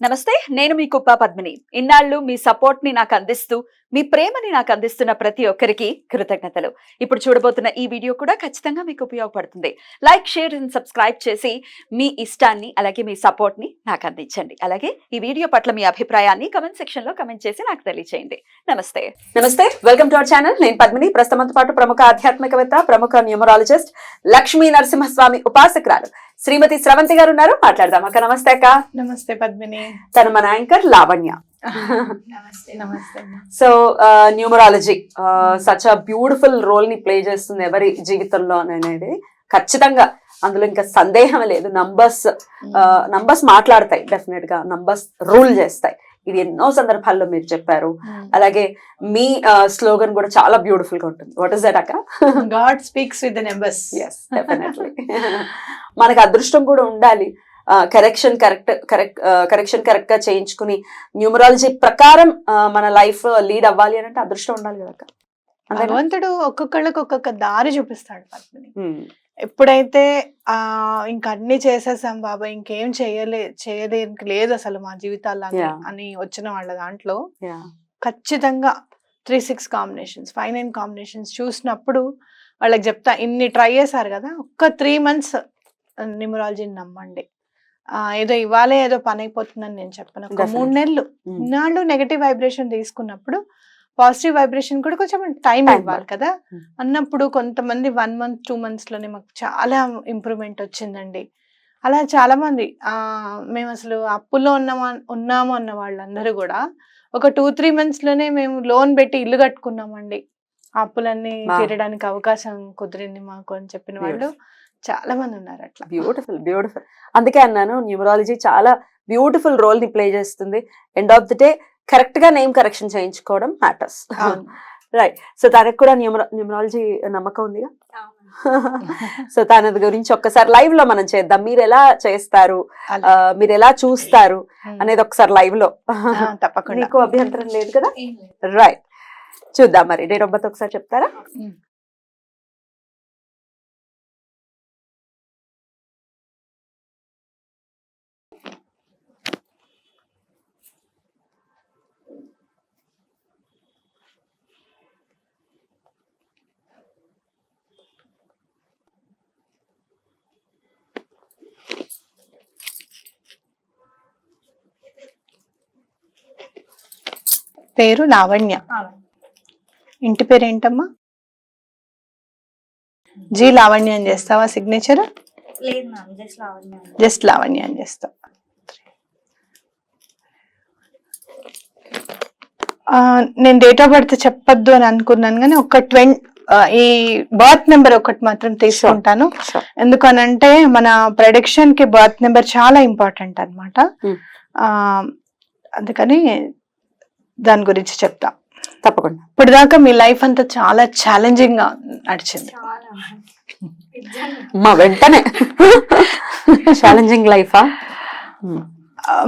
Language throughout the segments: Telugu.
నమస్తే, నేను మీ కుప్ప పద్మిని. ఇన్నాళ్ళు మీ సపోర్ట్ ని నాకు అందిస్తూ, మీ ప్రేమని నాకు అందిస్తున్న ప్రతి ఒక్కరికి కృతజ్ఞతలు. ఇప్పుడు చూడబోతున్న ఈ వీడియో కూడా ఖచ్చితంగా మీకు ఉపయోగపడుతుంది. లైక్, షేర్ అండ్ సబ్స్క్రైబ్ చేసి మీ ఇష్టాన్ని అలాగే మీ సపోర్ట్ ని నాకు అందించండి. అలాగే ఈ వీడియో పట్ల మీ అభిప్రాయాన్ని కమెంట్ సెక్షన్ లో కమెంట్ చేసి నాకు తెలియజేయండి. నమస్తే, వెల్కమ్ టు అవర్ ఛానల్. నేను పద్మిని. ప్రస్తుతంతో పాటు ప్రముఖ ఆధ్యాత్మికవేత్త, ప్రముఖ న్యూమరాలజిస్ట్, లక్ష్మీ నరసింహస్వామి ఉపాసకురాలు శ్రీమతి స్రవంతి గారు ఉన్నారు. మాట్లాడదాం. అక్క నమస్తే. అక్క నమస్తే పద్మిని. తను మన యాంకర్ లావణ్య. నమస్తే. So numerology such a beautiful role ని ప్లే చేస్తుంది ఎవరి జీవితంలో అనేది ఖచ్చితంగా, అందులో ఇంకా సందేహం లేదు. నంబర్స్ మాట్లాడతాయి, డెఫినెట్ గా నంబర్స్ రూల్ చేస్తాయి. ఇది ఎన్నో సందర్భాల్లో మీరు చెప్పారు. అలాగే మీ స్లోగన్ కూడా చాలా బ్యూటిఫుల్ గా ఉంటుంది. వాట్ ఇస్ దట్ అక్క? God speaks with the numbers. yes, definitely. మనకు అదృష్టం కూడా ఉండాలి. కరెక్షన్ కరెక్ట్ గా చేయించుకుని న్యూమరాలజీ ప్రకారం మన లైఫ్ లీడ్ అవ్వాలి అని అంటే అదృష్టం ఉండాలి కదా. భగవంతుడు ఒక్కొక్కళ్ళకి ఒక్కొక్క దారి చూపిస్తాడు పద్మిని. ఎప్పుడైతే ఇంకా అన్ని చేసేసాం బాబా, ఇంకేం చేయడానికి లేదు అసలు మా జీవితాల్లో అని వచ్చిన వాళ్ళ దాంట్లో ఖచ్చితంగా 3-6 కాంబినేషన్స్, 5-9 కాంబినేషన్స్ చూసినప్పుడు వాళ్ళకి చెప్తా, ఇన్ని ట్రై చేశారు కదా, ఒక్క 3 months న్యూమరాలజీని నమ్మండి. ఏదో ఇవాళే ఏదో పని అయిపోతుందని నేను చెప్పను. ఒక 3 నెలలు ఇన్నాళ్ళు నెగటివ్ వైబ్రేషన్ తీసుకున్నప్పుడు పాజిటివ్ వైబ్రేషన్ కూడా కొంచెం టైం ఇవ్వాలి కదా అన్నప్పుడు కొంతమంది 1 month 2 months లోనే మాకు చాలా ఇంప్రూవ్మెంట్ వచ్చిందండి. అలా చాలా మంది మేము అసలు అప్పుల్లో ఉన్నాము అన్న వాళ్ళందరూ కూడా ఒక 2-3 months లోనే మేము లోన్ పెట్టి ఇల్లు కట్టుకున్నామండి. ఆ అప్పులన్నీ తీరడానికి అవకాశం కుదిరింది మాకు అని చెప్పిన వాళ్ళు చాలా మంది ఉన్నారు. అట్లా బ్యూటిఫుల్. అందుకే అన్నాను, న్యూమరాలజీ చాలా బ్యూటిఫుల్ రోల్ ని ప్లే చేస్తుంది. End of the day correct గా నేమ్ కరెక్షన్ చేయించుకోవడం మ్యాటర్స్. రైట్. సో తనకు కూడా న్యూమరాలజీ నమ్మకం ఉందిగా. సో తన గురించి ఒక్కసారి లైవ్ లో మనం చేద్దాం. మీరు ఎలా చేస్తారు, మీరు ఎలా చూస్తారు అనేది ఒకసారి లైవ్ లో. తప్పకుండా. మీకు అభ్యంతరం లేదు కదా? రైట్, చూద్దాం. మరి డేట్ ఆఫ్ బర్త్ ఒకసారి చెప్తారా? పేరు లావణ్య. ఇంటి పేరు ఏంటమ్మా? జీ లావణ్య అని చేస్తావా సిగ్నేచర్? జస్ట్ లావణ్య అని చేస్తావా? నేను డేట్ ఆఫ్ బర్త్ చెప్పొద్దు అని అనుకున్నాను కానీ ఈ బర్త్ నెంబర్ ఒకటి మాత్రం తీసుకుంటాను. ఎందుకనంటే మన ప్రెడిక్షన్ కి బర్త్ నెంబర్ చాలా ఇంపార్టెంట్ అన్నమాట. అందుకని దాని గురించి చెప్తా. తప్పకుండా. ఇప్పటిదాకా మీ లైఫ్ అంతా చాలా ఛాలెంజింగ్ గా నడిచింది. మా వెంటనే ఛాలెంజింగ్ లైఫా?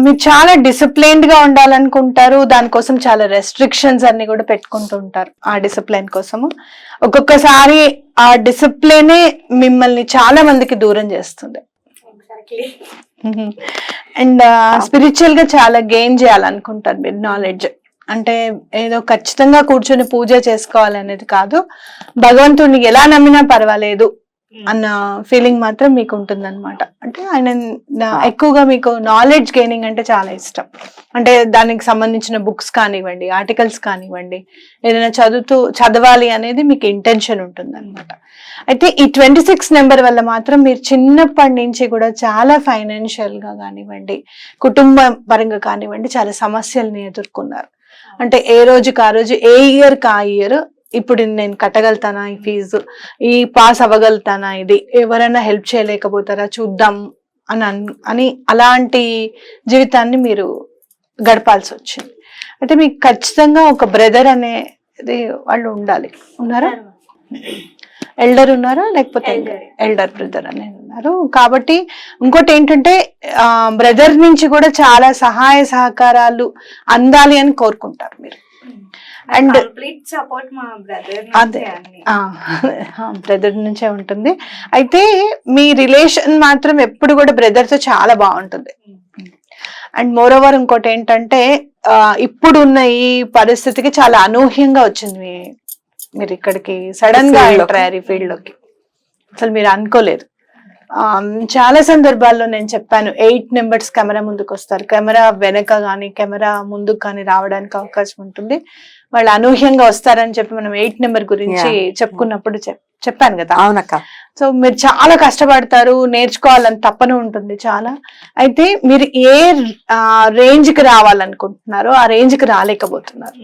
మీరు చాలా డిసిప్లైన్డ్ గా ఉండాలనుకుంటారు, దానికోసం చాలా రెస్ట్రిక్షన్స్ అన్ని కూడా పెట్టుకుంటూ ఉంటారు. ఆ డిసిప్లైన్ కోసము ఒక్కొక్కసారి ఆ డిసిప్లైనే మిమ్మల్ని చాలా మందికి దూరం చేస్తుంది. అండ్ స్పిరిచువల్ గా చాలా గెయిన్ చేయాలనుకుంటారు మీరు. నాలెడ్జ్ అంటే ఏదో ఖచ్చితంగా కూర్చొని పూజ చేసుకోవాలనేది కాదు, భగవంతుడిని ఎలా నమ్మినా పర్వాలేదు అన్న ఫీలింగ్ మాత్రం మీకు ఉంటుంది అనమాట. అంటే ఆయన ఎక్కువగా మీకు నాలెడ్జ్ గెయినింగ్ అంటే చాలా ఇష్టం. అంటే దానికి సంబంధించిన బుక్స్ కానివ్వండి, ఆర్టికల్స్ కానివ్వండి, ఏదైనా చదవాలి అనేది మీకు ఇంటెన్షన్ ఉంటుంది అనమాట. అయితే ఈ 26 నెంబర్ వల్ల మాత్రం మీరు చిన్నప్పటి నుంచి కూడా చాలా ఫైనాన్షియల్ గా కానివ్వండి, కుటుంబ పరంగా కానివ్వండి, చాలా సమస్యల్ని ఎదుర్కొన్నారు. అంటే ఏ రోజుకి ఆ రోజు, ఏ ఇయర్ కి ఆ ఇయర్, ఇప్పుడు నేను కట్టగలుగుతానా ఈ ఫీజు, ఈ పాస్ అవ్వగలుగుతానా, ఇది ఎవరైనా హెల్ప్ చేయలేకపోతారా చూద్దాం అని అలాంటి జీవితాన్ని మీరు గడపాల్సి వచ్చింది. అయితే మీకు ఖచ్చితంగా ఒక బ్రదర్ అనేది వాళ్ళు ఉండాలి. ఉన్నారా? ఎల్డర్ ఉన్నారా లేకపోతే ఎల్డర్ బ్రదర్ అనేది ఉన్నారు. కాబట్టి ఇంకోటి ఏంటంటే బ్రదర్ నుంచి కూడా చాలా సహాయ సహకారాలు అందాలి అని కోరుకుంటారు మీరు. అండ్ బ్రదర్ నుంచే ఉంటుంది. అయితే మీ రిలేషన్ మాత్రం ఎప్పుడు కూడా బ్రదర్ తో చాలా బాగుంటుంది. అండ్ మోర్ ఓవర్ ఇంకోటి ఏంటంటే ఇప్పుడున్న ఈ పరిస్థితికి చాలా అనూహ్యంగా వచ్చింది మీరు ఇక్కడికి సడన్ గా ఎంటర్ ఈ ఫీల్డ్ లోకి. అసలు మీరు అనుకోలేదు. చాలా సందర్భాల్లో నేను చెప్పాను 8 మెంబర్స్ కెమెరా ముందుకు వస్తారు, కెమెరా వెనక గానీ కెమెరా ముందుకు కానీ రావడానికి అవకాశం ఉంటుంది, వాళ్ళు అనూహ్యంగా వస్తారని చెప్పి మనం 8 నెంబర్ గురించి చెప్పుకున్నప్పుడు చెప్పాను కదా. అవునక్క. సో మీరు చాలా కష్టపడతారు, నేర్చుకోవాలని తప్పన ఉంటుంది చాలా. అయితే మీరు ఏ రేంజ్ కి రావాలనుకుంటున్నారో ఆ రేంజ్ కి రాలేకపోతున్నారు.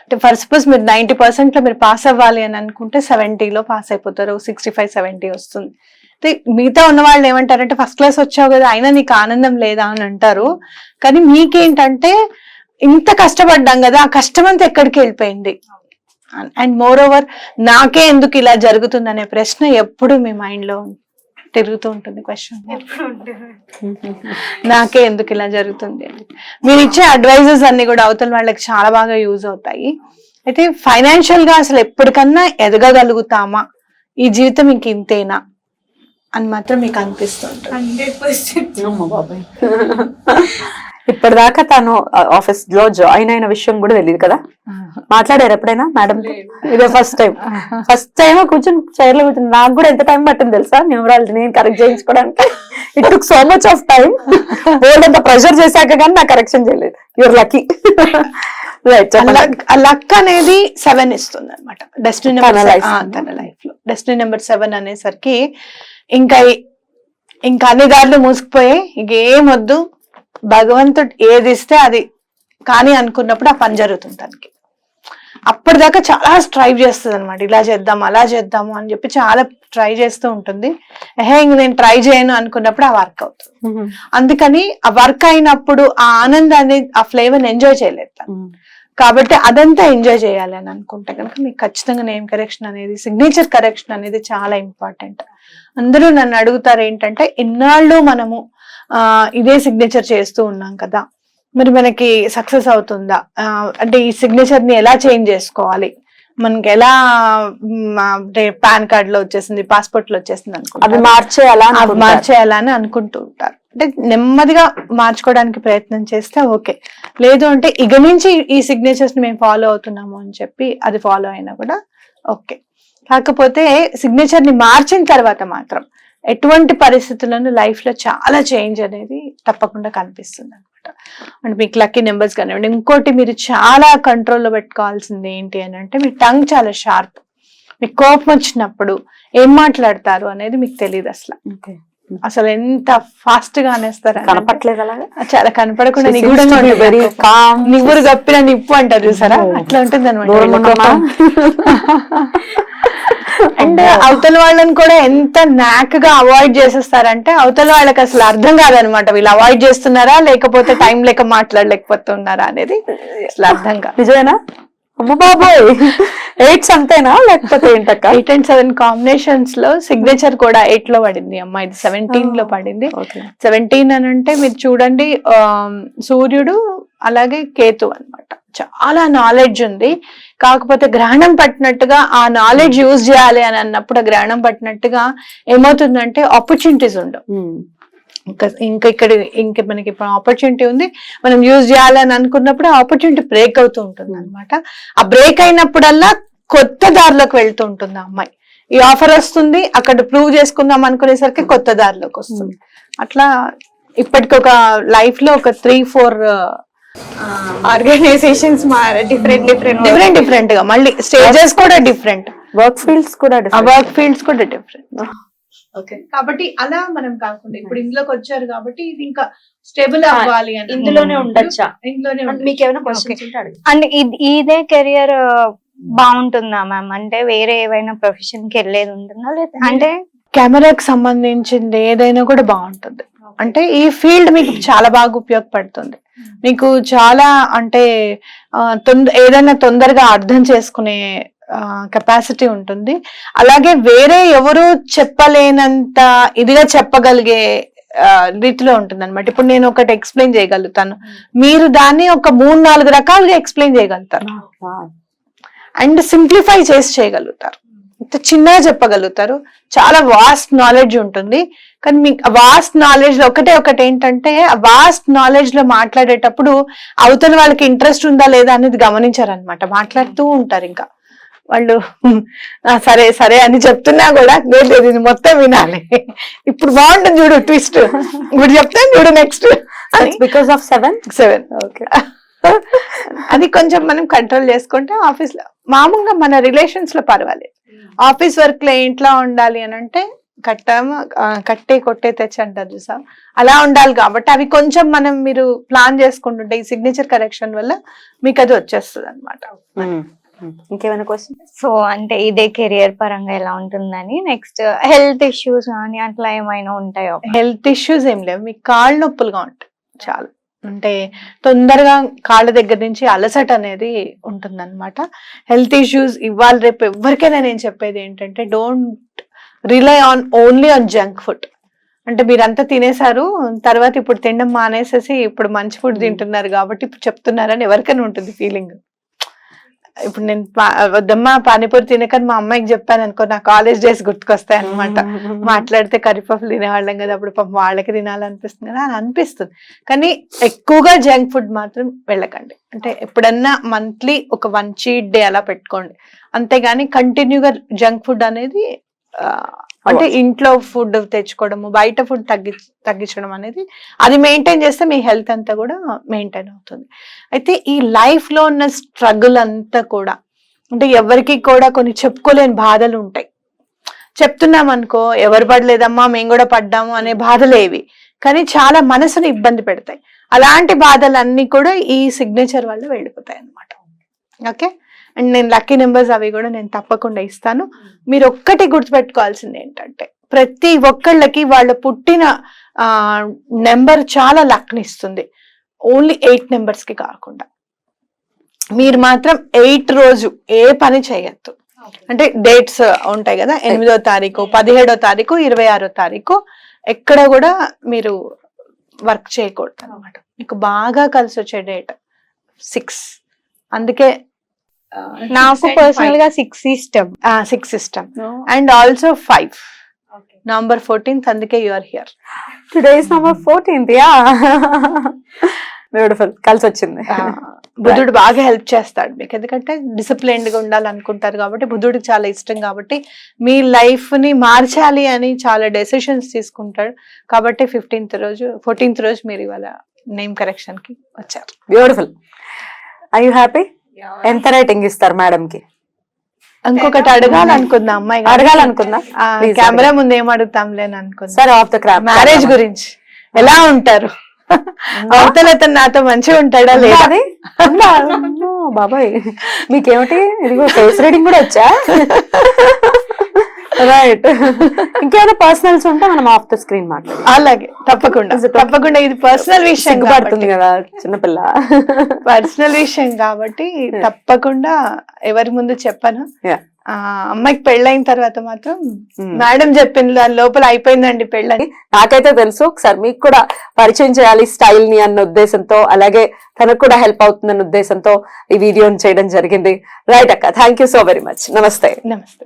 అంటే ఫర్ సపోజ్ మీరు 90% లో మీరు పాస్ అవ్వాలి అని అనుకుంటే 70లో పాస్ అయిపోతారు, 65-70 వస్తుంది. అయితే మిగతా ఉన్న వాళ్ళు ఏమంటారంటే ఫస్ట్ క్లాస్ వచ్చావు కదా అయినా నీకు ఆనందం లేదా అని అంటారు. కానీ మీకేంటంటే ఇంత కష్టపడ్డాం కదా, ఆ కష్టం అంతా ఎక్కడికి వెళ్ళిపోయింది. అండ్ మోర్ ఓవర్ నాకే ఎందుకు ఇలా జరుగుతుంది అనే ప్రశ్న ఎప్పుడు మీ మైండ్ లో తిరుగుతూ ఉంటుంది. క్వశ్చన్ నాకే ఎందుకు ఇలా జరుగుతుంది అని. మీరు ఇచ్చే అడ్వైజెస్ అన్ని కూడా అవతల వాళ్ళకి చాలా బాగా యూజ్ అవుతాయి. అయితే ఫైనాన్షియల్ గా అసలు ఎప్పటికన్నా ఎదగగలుగుతామా, ఈ జీవితం ఇంక ఇంతేనా అని మాత్రం మీకు అనిపిస్తుంటుంది. 100%. ఇప్పటిదాకా తను ఆఫీస్ లో జాయిన్ అయిన విషయం కూడా తెలియదు కదా. మాట్లాడారు ఎప్పుడైనా మేడం? ఇదే ఫస్ట్ టైం కూర్చొని చైర్ లో కూర్చొని. నాకు కూడా ఎంత టైం పట్టింది తెలుసా న్యూమరాలజీ నేను కరెక్ట్ చేయించుకోవడానికి. It took so much of time. Board అంత ప్రెషర్ చేశాక కానీ నాకు కరెక్షన్ చేయలేదు. Your lucky. లక్ అనేది 7 ఇస్తుంది అనమాట డెస్టినీ నెంబర్ తన లైఫ్ లో. డెస్టినీ నెంబర్ 7 అనేసరికి ఇంకా అన్ని దారులు మూసుకుపోయి ఇంకేమొద్దు, భగవంతుడు ఏది ఇస్తే అది కానీ అనుకున్నప్పుడు ఆ పని జరుగుతుంది తనకి. అప్పటిదాకా చాలా ట్రై చేస్తుంది అనమాట, ఇలా చేద్దాం అలా చేద్దాము అని చెప్పి చాలా ట్రై చేస్తూ ఉంటుంది. ఇంక నేను ట్రై చేయను అనుకున్నప్పుడు ఆ వర్క్ అవుతుంది. అందుకని ఆ వర్క్ అయినప్పుడు ఆ ఆనందాన్ని, ఆ ఫ్లేవర్ ఎంజాయ్ చేయలేదు తను. కాబట్టి అదంతా ఎంజాయ్ చేయాలి అని అనుకుంటే కనుక మీకు ఖచ్చితంగా నేమ్ కరెక్షన్ అనేది, సిగ్నేచర్ కరెక్షన్ అనేది చాలా ఇంపార్టెంట్. అందరూ నన్ను అడుగుతారు ఏంటంటే ఇన్నాళ్ళు మనము ఇదే సిగ్నేచర్ చేస్తూ ఉన్నాం కదా, మరి మనకి సక్సెస్ అవుతుందా, అంటే ఈ సిగ్నేచర్ ని ఎలా చేంజ్ చేసుకోవాలి, మనకి ఎలా పాన్ కార్డ్ లో వచ్చేసింది, పాస్పోర్ట్ లో వచ్చేసింది అనుకుంటారు, అవి మార్చేయాలా అని అనుకుంటూ ఉంటారు. అంటే నెమ్మదిగా మార్చుకోవడానికి ప్రయత్నం చేస్తే ఓకే, లేదు అంటే ఇక నుంచి ఈ సిగ్నేచర్స్ ని మేము ఫాలో అవుతున్నాము అని చెప్పి అది ఫాలో అయినా కూడా ఓకే. కాకపోతే సిగ్నేచర్ ని మార్చిన తర్వాత మాత్రం ఎటువంటి పరిస్థితులను లైఫ్ లో చాలా చేంజ్ అనేది తప్పకుండా కనిపిస్తుంది అనమాట. అంటే మీకు లక్కీ నెంబర్స్ కానివ్వండి. ఇంకోటి మీరు చాలా కంట్రోల్లో పెట్టుకోవాల్సింది ఏంటి అని అంటే మీ టంగ్ చాలా షార్ప్. మీకు కోపం వచ్చినప్పుడు ఏం మాట్లాడతారు అనేది మీకు తెలియదు అసలు ఎంత ఫాస్ట్ గా అనేస్తారు. కనపట్లేదు అలాగా, చాలా కనపడకుండా నిగూఢంగా నివ్వురు గప్పిన నిప్పు అంటారు చూసారా, అట్లా ఉంటుంది అనమాట. అండ్ అవతల వాళ్ళని కూడా ఎంత నాక్ గా అవాయిడ్ చేసేస్తారంటే అవతల వాళ్ళకి అసలు అర్థం కాదనమాట, వీళ్ళు అవాయిడ్ చేస్తున్నారా లేకపోతే టైం లేక మాట్లాడలేకపోతున్నారా అనేది అసలు అర్థం కాదు. నిజమేనా? అమ్మ బాబాయ్ 8 అంతేనా లేకపోతే ఏంటక్క? 8 and 7 కాంబినేషన్స్ లో సిగ్నేచర్ కూడా 8 లో పడింది అమ్మా, ఇది 17 లో పడింది. 17 అని అంటే మీరు చూడండి సూర్యుడు అలాగే కేతు అన్నమాట. చాలా నాలెడ్జ్ ఉంది, కాకపోతే గ్రహణం పట్టినట్టుగా ఆ నాలెడ్జ్ యూజ్ చేయాలి అని అన్నప్పుడు ఆ గ్రహణం పట్టినట్టుగా ఏమవుతుందంటే ఆపర్చునిటీస్ ఉండవు. ఇంకా మనకి ఇప్పుడు ఆపర్చునిటీ ఉంది, మనం యూజ్ చేయాలని అనుకున్నప్పుడు ఆపర్చునిటీ బ్రేక్ అవుతూ ఉంటుంది అనమాట. ఆ బ్రేక్ అయినప్పుడల్లా కొత్త దారిలోకి వెళ్తూ ఉంటుంది ఆ అమ్మాయి. ఈ ఆఫర్ వస్తుంది, అక్కడ ప్రూవ్ చేసుకుందాం అనుకునేసరికి కొత్త దారిలోకి వస్తుంది. అట్లా ఇప్పటికి ఒక లైఫ్ లో ఒక 3-4 ఆర్గనైజేషన్స్ డిఫరెంట్ గా, మళ్ళీ స్టేజెస్ కూడా డిఫరెంట్, వర్క్ ఫీల్డ్స్ కూడా డిఫరెంట్. కాబట్టి అలా మనం కాకుండా ఇప్పుడు ఇందులోకి వచ్చారు కాబట్టి ఇది ఇంకా స్టేబుల్ అవ్వాలి అని ఇందులోనే ఉండొచ్చా? ఇందులోనే మీకు ఏమైనా క్వశ్చన్స్ ఉంటే అడగండి. అంటే ఇదే కెరియర్ బాగుంటుందా మ్యామ్? అంటే వేరే ఏవైనా ప్రొఫెషన్ కి వెళ్ళేది ఉంటుందా లేదా? అంటే కెమెరాకి సంబంధించింది ఏదైనా కూడా బాగుంటుంది. అంటే ఈ ఫీల్డ్ మీకు చాలా బాగా ఉపయోగపడుతుంది. మీకు చాలా అంటే ఏదైనా తొందరగా అర్థం చేసుకునే కెపాసిటీ ఉంటుంది. అలాగే వేరే ఎవరు చెప్పలేనంత ఇదిగా చెప్పగలిగే రీతిలో ఉంటుంది అనమాట. ఇప్పుడు నేను ఒకటి ఎక్స్ప్లెయిన్ చేయగలుగుతాను, మీరు దాన్ని ఒక 3-4 రకాలుగా ఎక్స్ప్లెయిన్ చేయగలుగుతారు అండ్ సింప్లిఫై చేసి చేయగలుగుతారు. ఇంత చిన్నగా చెప్పగలుగుతారు. చాలా వాస్ట్ నాలెడ్జ్ ఉంటుంది. కానీ మీకు వాస్ట్ నాలెడ్జ్ లో ఒకటి ఏంటంటే, ఆ వాస్ట్ నాలెడ్జ్ లో మాట్లాడేటప్పుడు అవతల వాళ్ళకి ఇంట్రెస్ట్ ఉందా లేదా అనేది గమనించారనమాట. మాట్లాడుతూ ఉంటారు ఇంకా వాళ్ళు. సరే సరే అని చెప్తున్నా కూడా లేదు ఇది మొత్తం వినాలి, ఇప్పుడు బాగుంటుంది చూడు ట్విస్ట్, ఇప్పుడు చెప్తాను చూడు నెక్స్ట్. Because of 7 okay. అది కొంచెం మనం కంట్రోల్ చేసుకుంటే ఆఫీస్ లో మామూలుగా మన రిలేషన్స్ లో పర్వాలేదు. ఆఫీస్ వర్క్ లో ఇంట్లో ఉండాలి అని అంటే కట్టే కొట్టే తెచ్చి అంటారు చూసా, అలా ఉండాలి. కాబట్టి అవి కొంచెం మీరు ప్లాన్ చేసుకుంటుంటే ఈ సిగ్నేచర్ కరెక్షన్ వల్ల మీకు అది వచ్చేస్తుంది అనమాట. ఇంకేమైనా క్వశ్చన్? సో అంటే ఇదే కెరియర్ పరంగా ఎలా ఉంటుందని. నెక్స్ట్ హెల్త్ ఇష్యూస్ కానీ అట్లా ఏమైనా ఉంటాయో? హెల్త్ ఇష్యూస్ ఏం లేవు, మీకు కాళ్ళు నొప్పులుగా ఉంటాయి చాలా. అంటే తొందరగా కాళ్ళ దగ్గర నుంచి అలసట అనేది ఉంటుందన్నమాట. హెల్త్ ఇష్యూస్ ఇవాళ రేపు ఎవరికైనా నేను చెప్పేది ఏంటంటే, don't rely on only on junk food. అంటే మీరంతా తినేశారు, తర్వాత ఇప్పుడు తినడం మానేసేసి ఇప్పుడు మంచి ఫుడ్ తింటున్నారు కాబట్టి ఇప్పుడు చెప్తున్నారని ఎవరికైనా ఉంటుంది ఫీలింగ్. ఇప్పుడు నేను వద్దమ్మా పానీపూరి తినకని మా అమ్మాయికి చెప్పాను అనుకో, నా కాలేజ్ డేస్ గుర్తుకొస్తాయి అనమాట. మాట్లాడితే కరిపప్పులు తినేవాళ్ళం కదా, అప్పుడు పాపం వాళ్ళకి తినాలనిపిస్తుంది కదా అని అనిపిస్తుంది. కానీ ఎక్కువగా జంక్ ఫుడ్ మాత్రం వెళ్ళకండి. అంటే ఎప్పుడన్నా మంత్లీ ఒక 1 చీట్ డే అలా పెట్టుకోండి, అంతేగాని కంటిన్యూగా జంక్ ఫుడ్ అనేది అంటే ఇంట్లో ఫుడ్ తెచ్చుకోవడము, బయట ఫుడ్ తగ్గించడం అనేది అది మెయింటైన్ చేస్తే మీ హెల్త్ అంతా కూడా మెయింటైన్ అవుతుంది. అయితే ఈ లైఫ్ లో ఉన్న స్ట్రగుల్ అంతా కూడా అంటే ఎవరికి కూడా కొన్ని చెప్పుకోలేని బాధలు ఉంటాయి. చెప్తున్నాం అనుకో, ఎవరు పడలేదమ్మా మేము కూడా పడ్డాము అనే బాధలేవి, కానీ చాలా మనసుని ఇబ్బంది పెడతాయి. అలాంటి బాధలన్నీ కూడా ఈ సిగ్నేచర్ వల్ల వెళ్ళిపోతాయి అన్నమాట. ఓకే. అండ్ నేను లక్కీ నెంబర్స్ అవి కూడా నేను తప్పకుండా ఇస్తాను. మీరు ఒక్కటి గుర్తుపెట్టుకోవాల్సింది ఏంటంటే, ప్రతి ఒక్కళ్ళకి వాళ్ళ పుట్టిన నెంబర్ చాలా లక్ని ఇస్తుంది. ఓన్లీ 8 నెంబర్స్ కి కాకుండా మీరు మాత్రం 8 రోజు ఏ పని చేయొద్దు. అంటే డేట్స్ ఉంటాయి కదా, 8వ తారీఖు, 17వ తారీఖు, 26వ తారీఖు ఎక్కడ కూడా మీరు వర్క్ చేయకూడదు అనమాట. మీకు బాగా కలిసి వచ్చే డేట్ 6. అందుకే నాకు పర్సనల్ గా 6 ఇష్టం. 6 ఇష్టం. అండ్ ఆల్సో 5 నవంబర్ 14th, అందుకే you are here. Today is November 14th. Yeah, beautiful, కలిసి వచ్చింది. బుధుడు బాగా హెల్ప్ చేస్తాడు మీకు, ఎందుకంటే డిసిప్లైన్డ్ గా ఉండాలనుకుంటారు కాబట్టి, బుధుడికి చాలా ఇష్టం కాబట్టి మీ లైఫ్ ని మార్చాలి అని చాలా డెసిషన్స్ తీసుకుంటాడు కాబట్టి 14th రోజు మీరు ఇవాళ నేమ్ కరెక్షన్ కి వచ్చారు. బ్యూటిఫుల్. I you happy? ఎంత రేటింగ్ ఇస్తారు మేడం కి? ఇంకొకటి అడగాలనుకుందా అమ్మాయి, అడగాలనుకుందా? కెమెరా ముందు ఏం అడుగుతాంలే అనుకుందా. సరే, ఆఫ్ ద క్రాప్ మ్యారేజ్ గురించి ఎలా ఉంటారు, అవతల అతను నాతో మంచిగా ఉంటాడా లేదా? బాబాయ్ మీకేమిటి, ఇదిగో ఫేస్ రీడింగ్ కూడా వచ్చా? రైట్. ఇంకేమైనా పర్సనల్స్ ఉంటే మనం ఆఫ్ ద స్క్రీన్ మాట్లాడాలి. అలాగే, తప్పకుండా ఇది పర్సనల్ విషయం పడుతుంది కదా చిన్నపిల్ల, పర్సనల్ విషయం కాబట్టి తప్పకుండా ఎవరి ముందు చెప్పను. అమ్మాయికి పెళ్ళైన తర్వాత మాత్రం మేడం చెప్పింది దాని లోపల అయిపోయిందండి పెళ్ళని. నాకైతే తెలుసు, ఒకసారి మీకు కూడా పరిచయం చేయాలి స్టైల్ ని అన్న ఉద్దేశంతో, అలాగే తనకు కూడా హెల్ప్ అవుతుందన్న ఉద్దేశంతో ఈ వీడియోని చేయడం జరిగింది. రైట్ అక్క, thank you so very much. నమస్తే. నమస్తే.